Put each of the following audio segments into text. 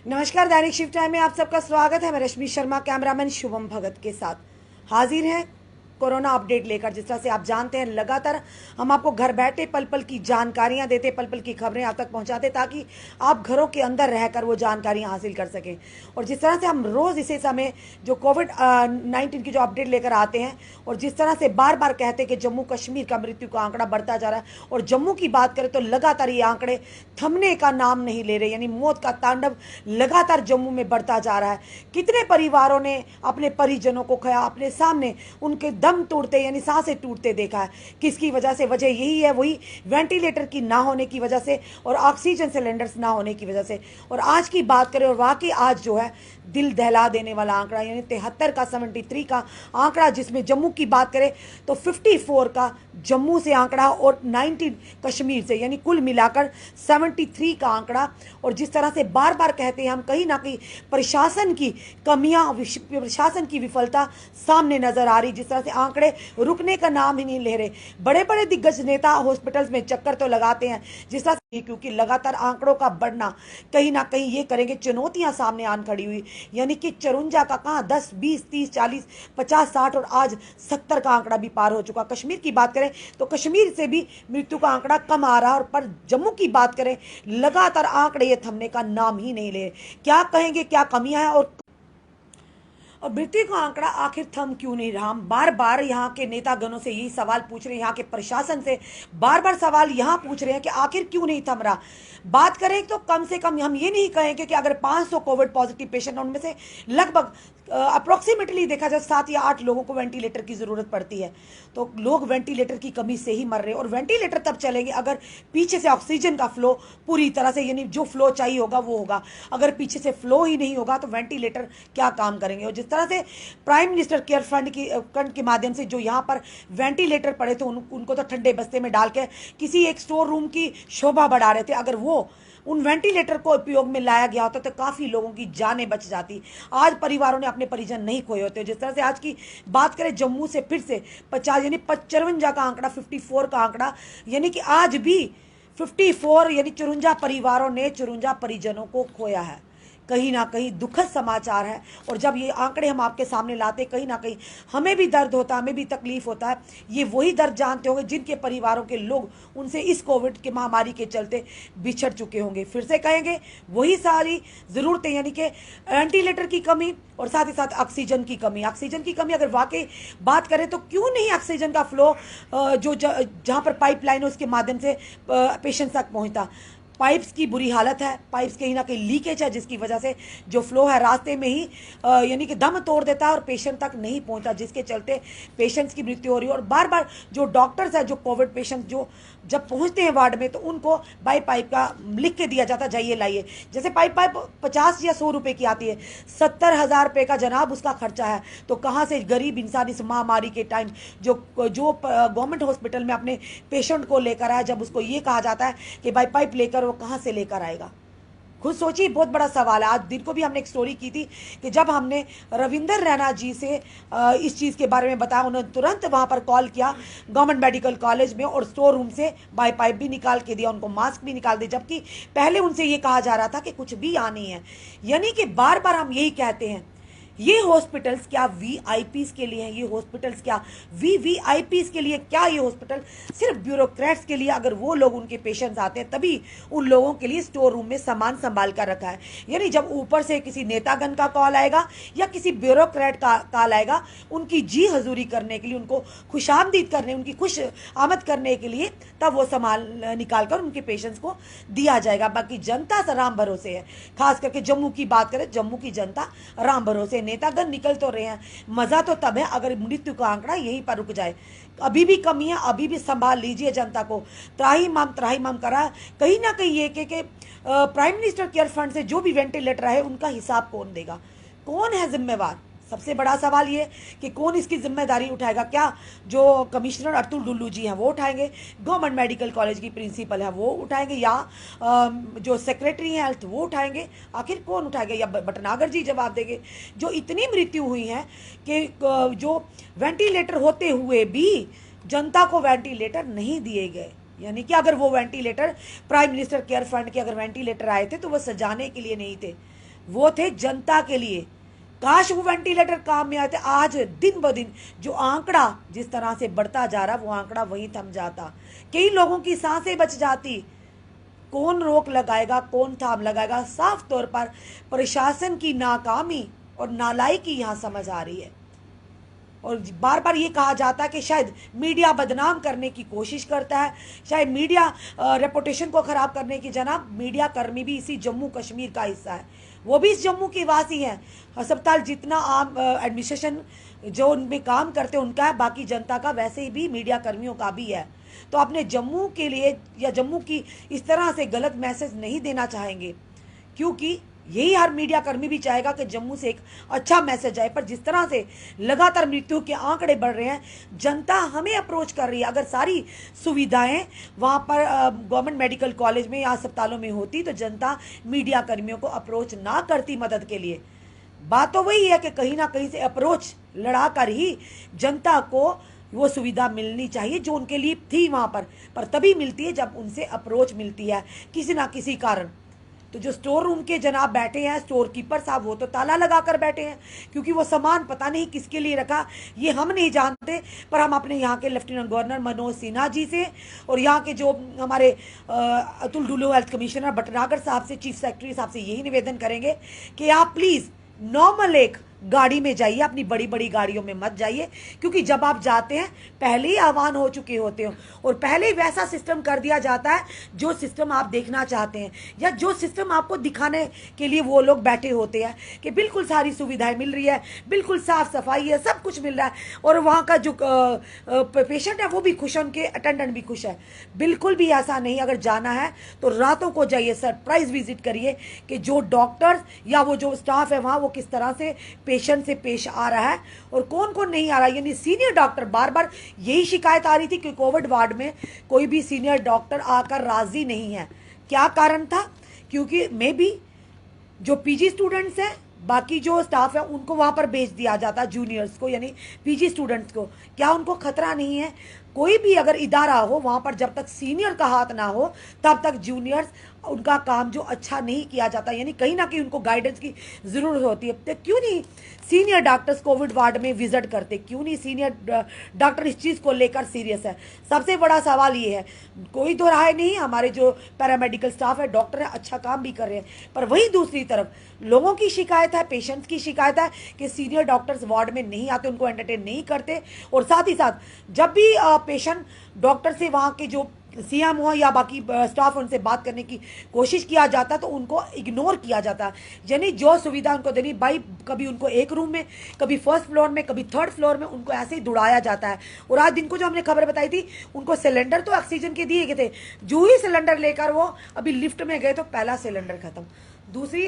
नमस्कार, दैनिक shift time में आप सबका स्वागत है। मैं रश्मि शर्मा कैमरामैन शुभम भगत के साथ हाजिर हैं कोरोना अपडेट लेकर। जिस तरह से आप जानते हैं, लगातार हम आपको घर बैठे पल पल की जानकारियां देते, पल पल की खबरें आप तक पहुंचाते, ताकि आप घरों के अंदर रहकर वो जानकारियां हासिल कर सकें। और जिस तरह से हम रोज़ इसी समय जो कोविड-19 की जो अपडेट लेकर आते हैं, और जिस तरह से बार बार कहते हैं कि जम्मू कश्मीर का मृत्यु का आंकड़ा बढ़ता जा रहा है, और जम्मू की बात करें तो लगातार ये आंकड़े थमने का नाम नहीं ले रहे, यानी मौत का तांडव लगातार जम्मू में बढ़ता जा रहा है। कितने परिवारों ने अपने परिजनों को खोया, अपने सामने उनके दम तोड़ते यानी सांसें टूटते देखा है। किसकी वजह से? वजह यही है, वही वेंटिलेटर की ना होने की वजह से और ऑक्सीजन सिलेंडर्स ना होने की वजह से। और आज की बात करें, और वाकई आज जो है दिल दहला देने वाला आंकड़ा, यानी 73 का 73 का आंकड़ा, जिसमें जम्मू की बात करें तो 54 का जम्मू से आंकड़ा और 19 कश्मीर से, यानी कुल मिलाकर 73 का आंकड़ा। और जिस तरह से बार बार कहते हैं हम, कहीं ना कहीं प्रशासन की कमियां, प्रशासन की विफलता सामने नजर आ रही। जिस तरह से आंकड़े रुकने का नाम ही नहीं ले रहे। बड़े बड़े दिग्गज नेता हॉस्पिटल्स में चक्कर तो लगाते हैं, जिस तरह से, क्योंकि लगातार आंकड़ों का बढ़ना कहीं ना कहीं ये करेंगे, चुनौतियां सामने आन खड़ी हुई। यानी कि 54 का कहाँ 10, 20, 30, 40, 50, 60 और आज 70 का आंकड़ा भी पार हो चुका। कश्मीर की बात करें तो कश्मीर से भी मृत्यु का आंकड़ा कम आ रहा है, और पर जम्मू की बात करें लगातार आंकड़े ये थमने का नाम ही नहीं ले। क्या कहेंगे, क्या कमियां हैं, और मृत्यु का आंकड़ा आखिर थम क्यों नहीं रहा? हम बार बार यहाँ के नेतागणों से यही सवाल पूछ रहे हैं, यहाँ के प्रशासन से बार बार सवाल यहाँ पूछ रहे हैं कि आखिर क्यों नहीं थम रहा। बात करें तो कम से कम हम ये नहीं कहेंगे कि अगर 500 कोविड पॉजिटिव पेशेंट, उनमें से लगभग अप्रोक्सीमेटली देखा जाए 7 या 8 लोगों को वेंटिलेटर की ज़रूरत पड़ती है, तो लोग वेंटिलेटर की कमी से ही मर रहे हैं। और वेंटिलेटर तब चलेंगे अगर पीछे से ऑक्सीजन का फ्लो पूरी तरह से, यानी जो फ्लो चाहिए होगा वो होगा। अगर पीछे से फ्लो ही नहीं होगा तो वेंटिलेटर क्या काम करेंगे? और जिस तरह से प्राइम मिनिस्टर केयर फंड के माध्यम से जो यहाँ पर वेंटिलेटर पड़े थे, उनको तो ठंडे बस्ते में डाल के किसी एक स्टोर रूम की शोभा बढ़ा रहे थे। अगर वो उन वेंटिलेटर को उपयोग में लाया गया होता तो काफ़ी लोगों की जानें बच जाती। आज परिवारों ने अपने परिजन नहीं खोए होते। जिस तरह से आज की बात करें, जम्मू से फिर से 50 यानी 55 का आंकड़ा, 54 का आंकड़ा, यानी कि आज भी 54 यानी 54 परिवारों ने 54 परिजनों को खोया है। कहीं ना कहीं दुखद समाचार है। और जब ये आंकड़े हम आपके सामने लाते, कहीं ना कहीं हमें भी दर्द होता है, हमें भी तकलीफ होता है। ये वही दर्द जानते होंगे जिनके परिवारों के लोग उनसे इस कोविड की महामारी के चलते बिछड़ चुके होंगे। फिर से कहेंगे, वही सारी ज़रूरतें, यानी कि वेंटिलेटर की कमी और साथ ही साथ ऑक्सीजन की कमी। ऑक्सीजन की कमी अगर वाकई बात करें तो क्यों नहीं ऑक्सीजन का फ्लो जो जहाँ पर पाइपलाइन है उसके माध्यम से पेशेंट तक पहुँचता। पाइप्स की बुरी हालत है, पाइप्स कहीं ना कहीं लीकेज है, जिसकी वजह से जो फ्लो है रास्ते में ही यानी कि दम तोड़ देता है और पेशेंट तक नहीं पहुंचता, जिसके चलते पेशेंट्स की मृत्यु हो रही है। और बार बार जो डॉक्टर्स हैं, जो कोविड पेशेंट जो जब पहुंचते हैं वार्ड में, तो उनको बाई पाइप का लिख के दिया जाता, जाइए लाइए। जैसे पाइप 50 या 100 रुपये की आती है, 70,000 रुपये का जनाब उसका खर्चा है। तो कहाँ से गरीब इंसान इस महामारी के टाइम जो गवर्नमेंट हॉस्पिटल में अपने पेशेंट को लेकर आया, जब उसको ये कहा जाता है कि बाई पाइप लेकर वो कहाँ से लेकर आएगा? खुद सोचिए, बहुत बड़ा सवाल है। आज दिन को भी हमने एक स्टोरी की थी कि जब हमने रविंदर रैना जी से इस चीज़ के बारे में बताया, उन्होंने तुरंत वहाँ पर कॉल किया गवर्नमेंट मेडिकल कॉलेज में, और स्टोर रूम से बाई पाइप भी निकाल के दिया, उनको मास्क भी निकाल दिए, जबकि पहले उनसे ये कहा जा रहा था कि कुछ भी आ नहीं है। यानी कि बार बार हम यही कहते हैं, ये हॉस्पिटल्स क्या वीआईपीज के लिए हैं? ये हॉस्पिटल्स क्या वीवीआईपीज के लिए? क्या ये हॉस्पिटल सिर्फ ब्यूरोक्रेट्स के लिए? अगर वो लोग, उनके पेशेंट्स आते हैं तभी उन लोगों के लिए स्टोर रूम में सामान संभाल कर रखा है। यानी जब ऊपर से किसी नेतागण का कॉल आएगा या किसी ब्यूरोक्रेट का कॉल आएगा, उनकी जी हजूरी करने के लिए, उनको खुशामदीद करने, उनकी खुश आमद करने के लिए, तब वो सामान निकाल कर उनके पेशेंट्स को दिया जाएगा। बाकी जनता राम भरोसे है। खास करके जम्मू की बात करें, जम्मू की जनता राम भरोसे। नेतागण निकल तो रहे हैं, मजा तो तब है अगर मृत्यु का आंकड़ा यहीं पर रुक जाए। अभी भी कमी है, अभी भी संभाल लीजिए जनता को। त्राहिमाम करा। कहीं ना कहीं ये कि प्राइम मिनिस्टर केयर फंड से जो भी वेंटिलेटर है उनका हिसाब कौन देगा? कौन है जिम्मेवार? सबसे बड़ा सवाल ये कि कौन इसकी जिम्मेदारी उठाएगा? क्या जो कमिश्नर अतुल डुल्लू जी हैं वो उठाएंगे, गवर्नमेंट मेडिकल कॉलेज की प्रिंसिपल है वो उठाएंगे, या जो सेक्रेटरी हैं हेल्थ वो उठाएंगे? आखिर कौन उठाएगा? या भटनागर जी जवाब देंगे? जो इतनी मृत्यु हुई है कि जो वेंटिलेटर होते हुए भी जनता को वेंटिलेटर नहीं दिए गए। यानी कि अगर वो ventilator prime minister care fund के अगर वेंटिलेटर आए थे तो वो सजाने के लिए नहीं थे, वो थे जनता के लिए। काश वो वेंटिलेटर काम में आते। आज दिन ब दिन जो आंकड़ा जिस तरह से बढ़ता जा रहा, वो आंकड़ा वहीं थम जाता, कई लोगों की सांसें बच जाती। कौन रोक लगाएगा, कौन थाम लगाएगा? साफ तौर पर प्रशासन की नाकामी और नालायकी यहाँ समझ आ रही है। और बार बार ये कहा जाता है कि शायद मीडिया बदनाम करने की कोशिश करता है, शायद मीडिया रेपुटेशन को ख़राब करने की। जनाब, मीडिया कर्मी भी इसी जम्मू कश्मीर का हिस्सा है, वो भी इस जम्मू के वासी हैं। अस्पताल जितना आम एडमिनिस्ट्रेशन जो उनमें काम करते हैं उनका है, बाकी जनता का वैसे ही भी मीडिया कर्मियों का भी है। तो अपने जम्मू के लिए या जम्मू की इस तरह से गलत मैसेज नहीं देना चाहेंगे, क्योंकि यही हर मीडिया कर्मी भी चाहेगा कि जम्मू से एक अच्छा मैसेज आए। पर जिस तरह से लगातार मृत्यु के आंकड़े बढ़ रहे हैं, जनता हमें अप्रोच कर रही है। अगर सारी सुविधाएं वहाँ पर गवर्नमेंट मेडिकल कॉलेज में या अस्पतालों में होती तो जनता मीडिया कर्मियों को अप्रोच ना करती मदद के लिए। बात तो वही है कि कहीं ना कहीं से अप्रोच लड़ा कर ही जनता को वो सुविधा मिलनी चाहिए जो उनके लिए थी वहाँ पर तभी मिलती है जब उनसे अप्रोच मिलती है किसी ना किसी कारण। तो जो स्टोर रूम के जनाब बैठे हैं, स्टोर कीपर साहब, वो तो ताला लगा कर बैठे हैं, क्योंकि वो सामान पता नहीं किसके लिए रखा, ये हम नहीं जानते। पर हम अपने यहाँ के लेफ्टिनेंट गवर्नर मनोज सिन्हा जी से और यहाँ के जो हमारे अतुल डुल्लू हेल्थ कमिश्नर भटनागर साहब से, चीफ सेक्रेटरी साहब से यही निवेदन करेंगे कि आप प्लीज़ नॉर्मल एक गाड़ी में जाइए, अपनी बड़ी बड़ी गाड़ियों में मत जाइए, क्योंकि जब आप जाते हैं पहले ही आह्वान हो चुके होते हो और पहले ही वैसा सिस्टम कर दिया जाता है जो सिस्टम आप देखना चाहते हैं या जो सिस्टम आपको दिखाने के लिए वो लोग बैठे होते हैं कि बिल्कुल सारी सुविधाएं मिल रही है, बिल्कुल साफ सफाई है, सब कुछ मिल रहा है और वहाँ का जो पेशेंट है वो भी खुश है, उनके अटेंडेंट भी खुश है। बिल्कुल भी ऐसा नहीं। अगर जाना है तो रातों को जाइए, सरप्राइज विजिट करिए कि जो डॉक्टर्स या वो जो स्टाफ है वहाँ वो किस तरह से पेशेंट से पेश आ रहा है और कौन कौन नहीं आ रहा है। यानी सीनियर डॉक्टर, बार बार यही शिकायत आ रही थी कि कोविड वार्ड में कोई भी सीनियर डॉक्टर आकर राजी नहीं है। क्या कारण था? क्योंकि मे बी जो पीजी स्टूडेंट्स हैं, बाकी जो स्टाफ है उनको वहाँ पर भेज दिया जाता है, जूनियर्स को यानी पीजी स्टूडेंट्स को। क्या उनको खतरा नहीं है? कोई भी अगर इदारा हो वहाँ पर जब तक सीनियर का हाथ ना हो तब तक जूनियर्स उनका काम जो अच्छा नहीं किया जाता, यानी कहीं ना कहीं उनको गाइडेंस की ज़रूरत होती है। तो क्यों नहीं सीनियर डॉक्टर्स कोविड वार्ड में विजिट करते? क्यों नहीं सीनियर डॉक्टर इस चीज़ को लेकर सीरियस है? सबसे बड़ा सवाल ये है, कोई दो राय नहीं, हमारे जो पैरामेडिकल स्टाफ है, डॉक्टर है, अच्छा काम भी कर रहे हैं, पर वहीं दूसरी तरफ लोगों की शिकायत है, पेशेंट्स की शिकायत है कि सीनियर डॉक्टर्स वार्ड में नहीं आते, उनको एंटरटेन नहीं करते। और साथ ही साथ जब भी पेशेंट डॉक्टर से वहाँ के जो सीएम हो या बाकी स्टाफ उनसे बात करने की कोशिश किया जाता तो उनको इग्नोर किया जाता। यानी जो सुविधा उनको देनी, भाई कभी उनको एक रूम में, कभी फर्स्ट फ्लोर में, कभी थर्ड फ्लोर में उनको ऐसे ही दौड़ाया जाता है। और आज दिन को जो हमने खबर बताई थी, उनको सिलेंडर तो ऑक्सीजन के दिए गए थे, जो ही सिलेंडर लेकर वो अभी लिफ्ट में गए तो पहला सिलेंडर खत्म, दूसरी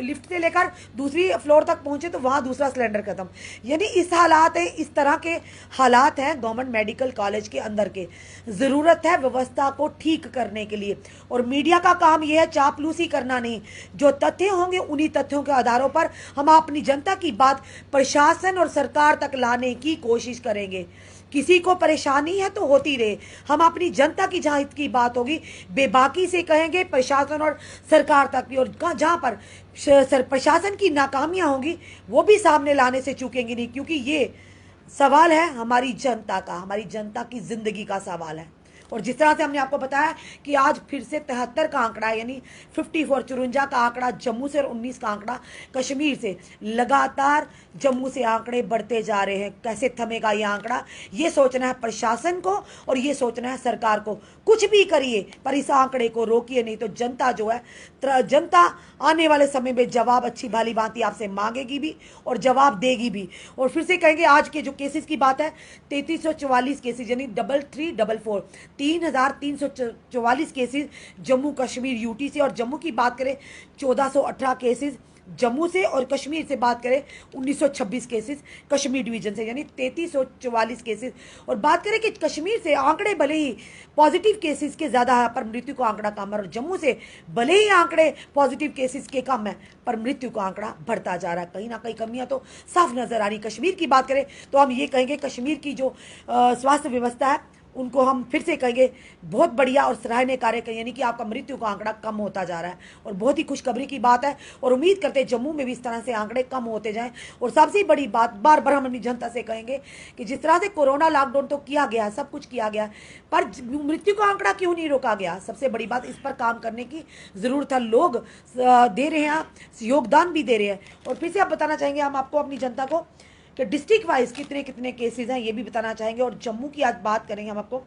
लिफ्ट से लेकर दूसरी फ्लोर तक पहुंचे तो वहाँ दूसरा सिलेंडर खत्म। यानी इस हालात है, इस तरह के हालात हैं गवर्नमेंट मेडिकल कॉलेज के अंदर के। ज़रूरत है व्यवस्था को ठीक करने के लिए और मीडिया का काम यह है चापलूसी करना नहीं। जो तथ्य होंगे उन्हीं तथ्यों के आधारों पर हम अपनी जनता की बात प्रशासन और सरकार तक लाने की कोशिश करेंगे। किसी को परेशानी है तो होती रहे, हम अपनी जनता की जहाँ हित की बात होगी बेबाकी से कहेंगे प्रशासन और सरकार तक भी। और जहाँ पर प्रशासन की नाकामियाँ होंगी वो भी सामने लाने से चूकेंगे नहीं, क्योंकि ये सवाल है हमारी जनता का, हमारी जनता की जिंदगी का सवाल है। और जिस तरह से हमने आपको बताया कि आज फिर से 73 का आंकड़ा है, यानी 54 का आंकड़ा जम्मू से और 19 का आंकड़ा कश्मीर से। लगातार जम्मू से आंकड़े बढ़ते जा रहे हैं। कैसे थमेगा ये आंकड़ा? ये सोचना है प्रशासन को और ये सोचना है सरकार को। कुछ भी करिए पर इस आंकड़े को रोकिए, नहीं तो जनता जो है, जनता आने वाले समय में जवाब अच्छी भाली भांति आपसे मांगेगी भी और जवाब देगी भी। और फिर से कहेंगे, आज के जो केसेस की बात है 3344 केसेस, यानी 3344, 3344 केसेस जम्मू कश्मीर यूटी से। और जम्मू की बात करें 1418 केसेस जम्मू से, और कश्मीर से बात करें 1926 केसेस कश्मीर डिवीजन से, यानी 3344 केसेस। और बात करें कि कश्मीर से आंकड़े भले ही पॉजिटिव केसेस के ज़्यादा है पर मृत्यु का आंकड़ा कम है, और जम्मू से भले ही आंकड़े पॉजिटिव केसेस के कम है पर मृत्यु का आंकड़ा बढ़ता जा रहा है। कहीं ना कहीं कमियां तो साफ नजर आ रही। कश्मीर की बात करें तो हम ये कहेंगे कश्मीर की जो स्वास्थ्य व्यवस्था है उनको हम फिर से कहेंगे बहुत बढ़िया और सराहनीय कार्य करें, यानी कि आपका मृत्यु का आंकड़ा कम होता जा रहा है और बहुत ही खुशखबरी की बात है। और उम्मीद करते हैं जम्मू में भी इस तरह से आंकड़े कम होते जाएं। और सबसे बड़ी बात बार बार हम अपनी जनता से कहेंगे कि जिस तरह से कोरोना लॉकडाउन तो किया गया है, सब कुछ किया गया है, पर मृत्यु का आंकड़ा क्यों नहीं रोका गया? सबसे बड़ी बात, इस पर काम करने की जरूरत है। लोग दे रहे हैं, योगदान भी दे रहे हैं। और फिर से आप बताना चाहेंगे हम आपको, अपनी जनता को, कि डिस्ट्रिक्ट वाइज कितने कितने केसेस हैं ये भी बताना चाहेंगे। और जम्मू की आज बात करेंगे हम आपको,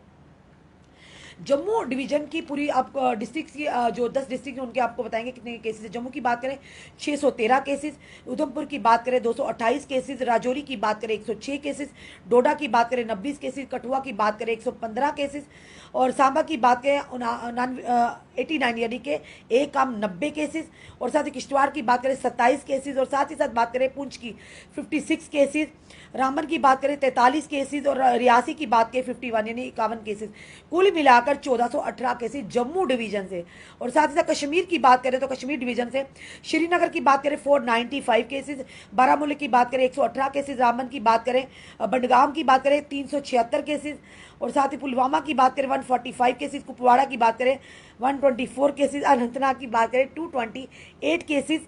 जम्मू डिवीजन की पूरी आप डिस्ट्रिक्ट की जो 10 डिस्ट्रिक्ट हैं उनके आपको बताएंगे कितने केसेस है। जम्मू की बात करें 613 केसेस, उधमपुर की बात करें 228 केसेस, राजौरी की बात करें 106 केसेस, डोडा की बात करें 90 केसेस, कठुआ की बात करें 115 केसेस, और सांबा की बात करें 89 यानी कि 90 केसेस, और साथ ही किश्तवाड़ की बात करें 27 केसेस, और साथ ही साथ बात करें पुंछ की 56 केसेस, रामबन की बात करें 43 केसेस, और रियासी की बात करें 51 यानी 51 केसेस। कुल मिलाकर 1418 केसेस जम्मू डिवीजन से। और साथ ही साथ कश्मीर की बात करें तो कश्मीर डिवीजन से श्रीनगर की बात करें 495 केसेस, बारामूला की बात करें 118 केसेस, रामबन की बात करें, बडगाम की बात करें 376 केसेस, और साथ ही पुलवामा की बात करें 145 केसेस, कुपवाड़ा की बात करें 124 केसेस, अनंतनाग की बात करें 228 केसेस,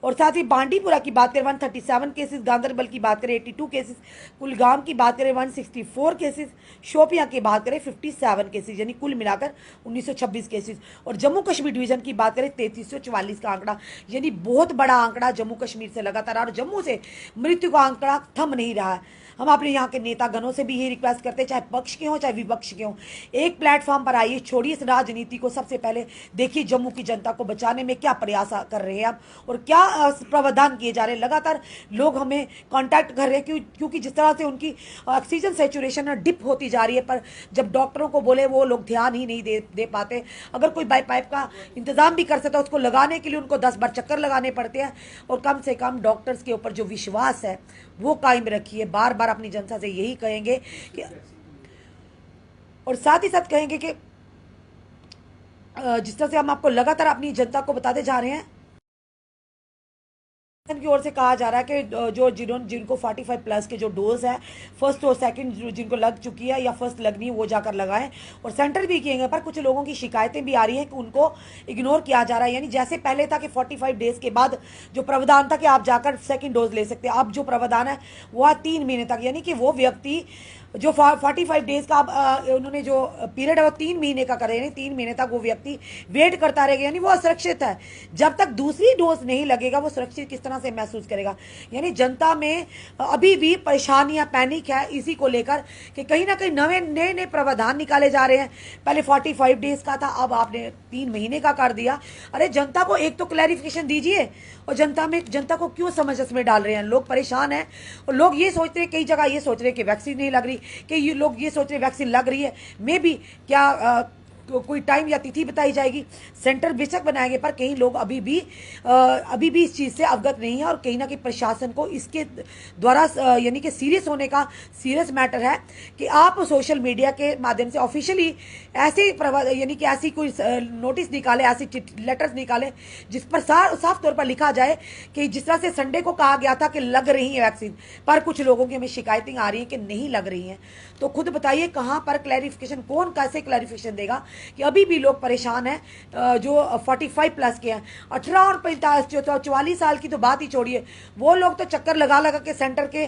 और साथ ही बांडीपुरा की बात करें 137 केसेस, गांदरबल की बात करें 82 केसेस, कुलगाम की बात करें 164 केसेस, शोपियां की बात करें 57 केसेस, यानी कुल मिलाकर 1926 केसेस। और जम्मू कश्मीर डिवीजन की बात करें 3344 का आंकड़ा, यानी बहुत बड़ा आंकड़ा जम्मू कश्मीर से लगातार। और जम्मू से मृत्यु का आंकड़ा थम नहीं रहा है। हम अपने यहाँ के नेतागणों से भी यही रिक्वेस्ट करते हैं, चाहे पक्ष के हों चाहे विपक्ष के हों, एक प्लेटफॉर्म पर आइए, छोड़िए इस राजनीति को, सबसे पहले देखिए जम्मू की जनता को बचाने में क्या प्रयास कर रहे हैं आप, और क्या प्रावधान किए जा रहे हैं। लगातार लोग हमें कांटेक्ट कर रहे हैं क्योंकि जिस तरह से उनकी ऑक्सीजन सेचुरेशन डिप होती जा रही है, पर जब डॉक्टरों को बोले वो लोग ध्यान ही नहीं दे पाते। अगर कोई बाई पाइप का इंतजाम भी कर सकता है, उसको लगाने के लिए उनको 10 बार चक्कर लगाने पड़ते हैं। और कम से कम डॉक्टर्स के ऊपर जो विश्वास है वो कायम रखिए, बार बार अपनी जनता से यही कहेंगे कि, और साथ ही साथ कहेंगे कि जिस तरह से हम आपको लगातार अपनी जनता को बताते जा रहे हैं की ओर से कहा जा रहा है कि जो जिनको 45 प्लस के जो डोज है, फर्स्ट और सेकंड जिनको लग चुकी है या फर्स्ट लगनी है वो जाकर लगाएं। और सेंटर भी किए गए, पर कुछ लोगों की शिकायतें भी आ रही हैं कि उनको इग्नोर किया जा रहा है। यानी जैसे पहले था कि 45 डेज के बाद जो प्रावधान था कि आप जाकर सेकेंड डोज ले सकते हैं, अब जो प्रावधान है वो 3 महीने तक, यानी कि वो व्यक्ति जो 45 डेज का उन्होंने जो पीरियड है वो 3 महीने का करे, यानी 3 महीने तक वो व्यक्ति वेट करता रहेगा, यानी वो असुरक्षित है। जब तक दूसरी डोज नहीं लगेगा वो सुरक्षित किस तरह से महसूस करेगा। यानी जनता में अभी भी परेशानियां, पैनिक है इसी को लेकर कि कहीं ना कहीं नए प्रावधान निकाले जा रहे हैं। पहले 45 डेज का था, अब आपने 3 महीने का कर दिया। अरे जनता को एक तो क्लैरिफिकेशन दीजिए। और जनता को क्यों समझ में डाल रहे हैं? लोग परेशान हैं और लोग ये सोच रहे हैं, कई जगह ये सोच रहे हैं कि वैक्सीन नहीं लग रही, कि ये लोग ये सोच रहे वैक्सीन लग रही है। मे बी क्या कोई टाइम या तिथि बताई जाएगी, सेंटर बेशक बनाएंगे, पर कई लोग अभी भी इस चीज़ से अवगत नहीं है। और कहीं ना कहीं प्रशासन को इसके द्वारा यानी कि सीरियस होने का सीरियस मैटर है कि आप सोशल मीडिया के माध्यम से ऑफिशियली ऐसे यानी कि ऐसी कोई नोटिस निकाले, ऐसी लेटर्स निकाले जिस पर साफ तौर पर लिखा जाए कि जिस तरह से संडे को कहा गया था कि लग रही है वैक्सीन, पर कुछ लोगों की हमें शिकायतें आ रही हैं कि नहीं लग रही हैं। तो खुद बताइए कहाँ पर क्लैरिफिकेशन, कौन कैसे क्लैरिफिकेशन देगा कि अभी भी लोग परेशान हैं जो 45 प्लस के हैं। 18 और 44 साल की तो बात ही छोड़िए, वो लोग तो चक्कर लगा के सेंटर के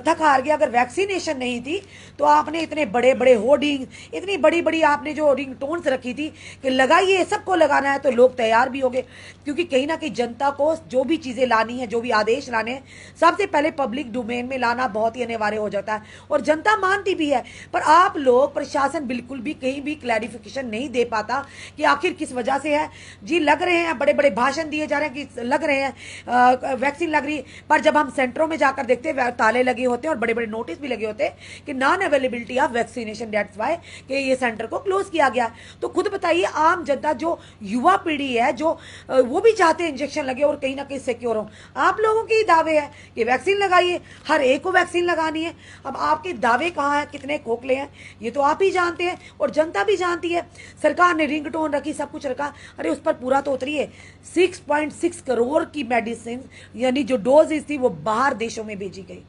थक हार गए। अगर वैक्सीनेशन नहीं थी तो आपने इतने बड़े बड़े होर्डिंग, इतनी बड़ी बड़ी आपने जो रिंग टोन्स रखी थी कि लगाइए, सबको लगाना है, तो लोग तैयार भी हो गए। क्योंकि कहीं ना कहीं जनता को जो भी चीज़ें लानी है, जो भी आदेश लाने हैं, सबसे पहले पब्लिक डोमेन में लाना बहुत ही अनिवार्य हो जाता है। और जनता मानती भी है, पर आप लोग प्रशासन बिल्कुल भी कहीं भी क्लैरिफिकेशन नहीं दे पाता कि आखिर किस वजह से है। जी लग रहे हैं, बड़े बड़े भाषण दिए जा रहे हैं कि लग रहे हैं वैक्सीन लग रही है, पर जब हम सेंटरों में जाकर देखते हैं ताले लगे होते हैं और बड़े बड़े नोटिस भी लगे होते हैं कि non availability of vaccination, that's why कि ये सेंटर को क्लोज किया गया। तो खुद बताइए, आम जनता जो युवा पीढ़ी है, जो वो भी चाहते हैं इंजेक्शन लगे और कहीं ना कहीं सिक्योर हो। आप लोगों के दावे है कि वैक्सीन लगाइए, हर एक को वैक्सीन लगानी है। अब आपके दावे कहाँ हैं, कितने खोखले हैं, ये तो आप ही जानते हैं और जनता भी जानती है। सरकार ने रिंगटोन रखी, सब कुछ रखा, अरे उस पर पूरा तो उतरिए। 6.6 करोड़ की मेडिसिन यानी जो डोजेज थी वो बाहर देशों में भेजी गई।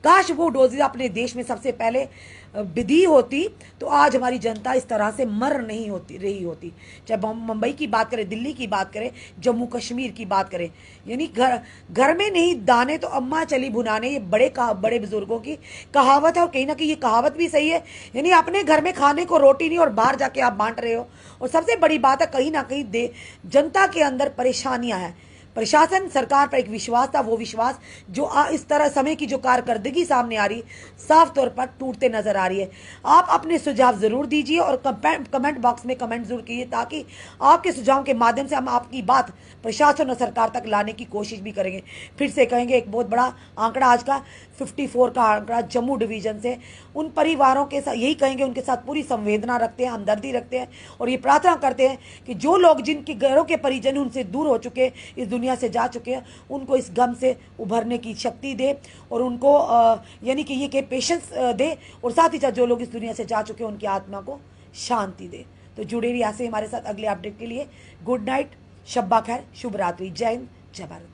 काश वो डोजेज अपने देश में सबसे पहले विधि होती तो आज हमारी जनता इस तरह से मर नहीं होती रही होती। चाहे हम मुंबई की बात करें, दिल्ली की बात करें, जम्मू कश्मीर की बात करें, यानी घर में नहीं दाने तो अम्मा चली भुनाने, ये बड़े बुजुर्गों की कहावत है। और कहीं ना कहीं ये कहावत भी सही है, यानी अपने घर में खाने को रोटी नहीं और बाहर जाके आप बांट रहे हो। और सबसे बड़ी बात है, कहीं ना कहीं जनता के अंदर परेशानियां हैं। प्रशासन सरकार पर एक विश्वास था, वो विश्वास जो इस तरह समय की जो कारकर्दगी सामने आ रही, साफ तौर पर टूटते नजर आ रही है। आप अपने सुझाव जरूर दीजिए और कमेंट बॉक्स में कमेंट जरूर कीजिए, ताकि आपके सुझाव के माध्यम से हम आपकी बात प्रशासन और सरकार तक लाने की कोशिश भी करेंगे। फिर से कहेंगे, एक बहुत बड़ा आंकड़ा आज का 54 का आंकड़ा जम्मू डिवीजन से, उन परिवारों के साथ यही कहेंगे, उनके साथ पूरी संवेदना रखते हैं, हमदर्दी रखते हैं और ये प्रार्थना करते हैं कि जो लोग जिनके घरों के परिजन उनसे दूर हो चुके, इस दुनिया से जा चुके हैं, उनको इस गम से उभरने की शक्ति दे और उनको यानी कि ये पेशेंस दे, और साथ ही साथ जो लोग इस दुनिया से जा चुके हैं उनकी आत्मा को शांति दे। तो जुड़े रहिए ऐसे हमारे साथ अगले अपडेट के लिए। गुड नाइट, शब्बा खैर, शुभ रात्रि, जय हिंद, जय भारत।